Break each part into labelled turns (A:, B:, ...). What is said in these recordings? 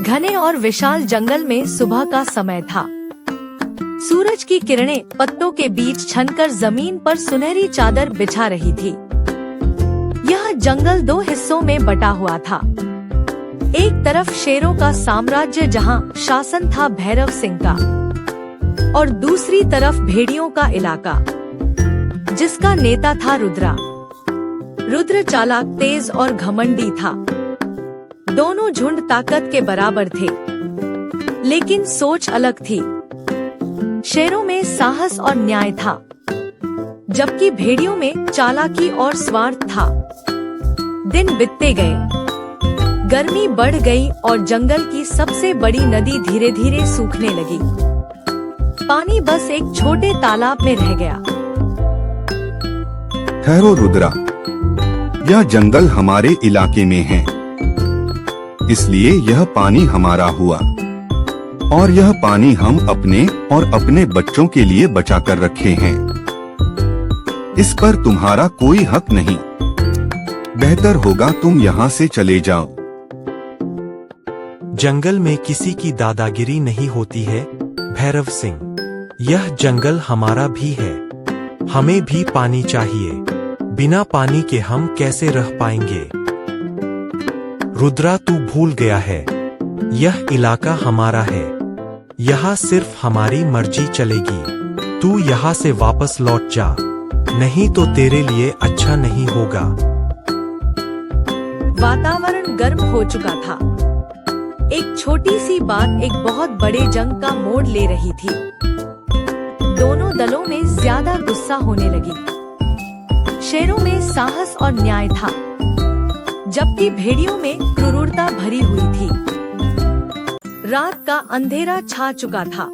A: घने और विशाल जंगल में सुबह का समय था। सूरज की किरणें पत्तों के बीच छनकर जमीन पर सुनहरी चादर बिछा रही थी। यह जंगल दो हिस्सों में बटा हुआ था। एक तरफ शेरों का साम्राज्य जहां शासन था भैरव सिंह का, और दूसरी तरफ भेड़ियों का इलाका जिसका नेता था रुद्रा। रुद्र चालाक, तेज और घमंडी था। दोनों झुंड ताकत के बराबर थे, लेकिन सोच अलग थी। शेरों में साहस और न्याय था, जबकि भेड़ियों में चालाकी और स्वार्थ था। दिन बीतते गए, गर्मी बढ़ गई और जंगल की सबसे बड़ी नदी धीरे धीरे सूखने लगी। पानी बस एक छोटे तालाब में रह गया।
B: ठहरो रुद्रा, यह जंगल हमारे इलाके में है, इसलिए यह पानी हमारा हुआ, और यह पानी हम अपने और अपने बच्चों के लिए बचा कर रखे हैं। इस पर तुम्हारा कोई हक नहीं। बेहतर होगा तुम यहाँ से चले जाओ।
C: जंगल में किसी की दादागिरी नहीं होती है भैरव सिंह। यह जंगल हमारा भी है। हमें भी पानी चाहिए। बिना पानी के हम कैसे रह पाएंगे? रुद्रा, तू भूल गया है, यह इलाका हमारा है। यहाँ सिर्फ हमारी मर्जी चलेगी। तू यहाँ से वापस लौट जा, नहीं तो तेरे लिए अच्छा नहीं होगा।
A: वातावरण गर्म हो चुका था। एक छोटी सी बात एक बहुत बड़े जंग का मोड़ ले रही थी। दोनों दलों में ज्यादा गुस्सा होने लगी। शेरों में साहस और न्याय था, जबकि भेड़ियों में क्रूरता भरी हुई थी। रात का अंधेरा छा चुका था।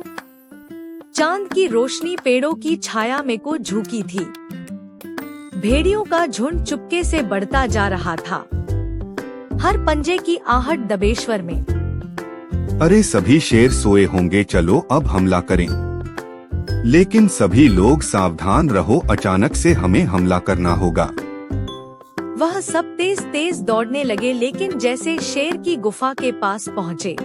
A: चांद की रोशनी पेड़ों की छाया में को झुकी थी। भेड़ियों का झुंड चुपके से बढ़ता जा रहा था, हर पंजे की आहट दबेश्वर में।
B: अरे सभी शेर सोए होंगे, चलो अब हमला करें। लेकिन सभी लोग सावधान रहो, अचानक से हमें हमला करना होगा।
A: वह सब तेज तेज दौड़ने लगे, लेकिन जैसे शेर की गुफा के पास पहुँचे,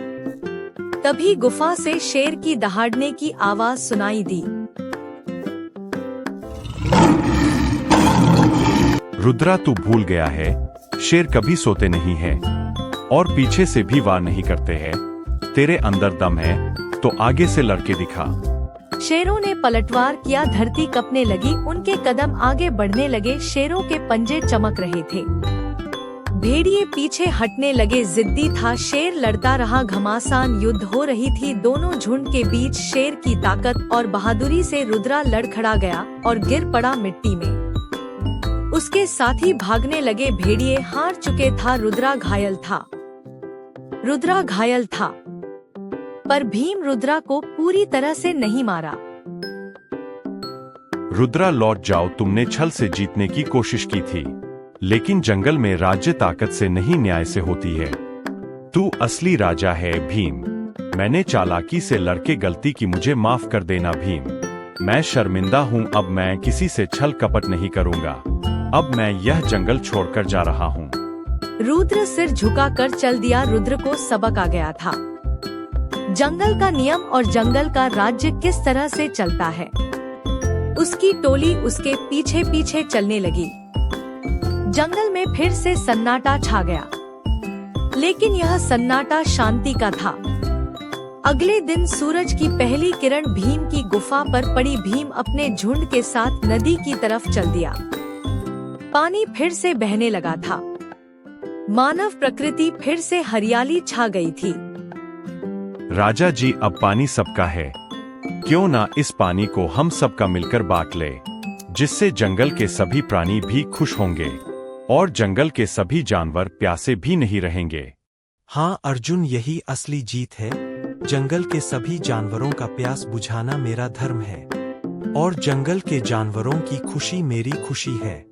A: तभी गुफा से शेर की दहाड़ने की आवाज सुनाई दी।
D: रुद्रा, तू भूल गया है, शेर कभी सोते नहीं है और पीछे से भी वार नहीं करते हैं। तेरे अंदर दम है तो आगे से लड़के दिखा।
A: शेरों ने पलटवार किया, धरती कपने लगी, उनके कदम आगे बढ़ने लगे। शेरों के पंजे चमक रहे थे, भेड़िए पीछे हटने लगे। जिद्दी था शेर, लड़ता रहा। घमासान युद्ध हो रही थी दोनों झुंड के बीच। शेर की ताकत और बहादुरी से रुद्रा लड़खड़ा गया और गिर पड़ा मिट्टी में। उसके साथी भागने लगे। भेड़िए हार चुके था, रुद्रा घायल था। रुद्रा घायल था, पर भीम रुद्रा को पूरी तरह से नहीं मारा।
D: रुद्रा, लौट जाओ। तुमने छल से जीतने की कोशिश की थी, लेकिन जंगल में राज्य ताकत से नहीं, न्याय से होती है। तू असली राजा है भीम। मैंने चालाकी से लड़के गलती की, मुझे माफ कर देना भीम। मैं शर्मिंदा हूँ, अब मैं किसी से छल कपट नहीं करूँगा। अब मैं यह जंगल छोड़कर जा रहा हूँ।
A: रुद्र सिर झुकाकर चल दिया। रुद्र को सबक आ गया था, जंगल का नियम और जंगल का राज्य किस तरह से चलता है। उसकी टोली उसके पीछे पीछे चलने लगी। जंगल में फिर से सन्नाटा छा गया, लेकिन यह सन्नाटा शांति का था। अगले दिन सूरज की पहली किरण भीम की गुफा पर पड़ी। भीम अपने झुंड के साथ नदी की तरफ चल दिया। पानी फिर से बहने लगा था। मानव प्रकृति फिर से हरियाली छा गई थी।
D: राजा जी, अब पानी सबका है, क्यों ना इस पानी को हम सबका मिलकर बांट ले, जिससे जंगल के सभी प्राणी भी खुश होंगे और जंगल के सभी जानवर प्यासे भी नहीं रहेंगे।
C: हाँ अर्जुन, यही असली जीत है। जंगल के सभी जानवरों का प्यास बुझाना मेरा धर्म है, और जंगल के जानवरों की खुशी मेरी खुशी है।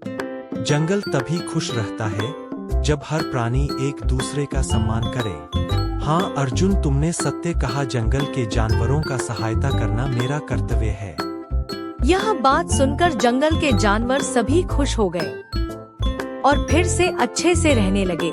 C: जंगल तभी खुश रहता है जब हर प्राणी एक दूसरे का सम्मान करे। हाँ अर्जुन, तुमने सत्य कहा, जंगल के जानवरों का सहायता करना मेरा कर्तव्य है।
A: यह बात सुनकर जंगल के जानवर सभी खुश हो गए और फिर से अच्छे से रहने लगे।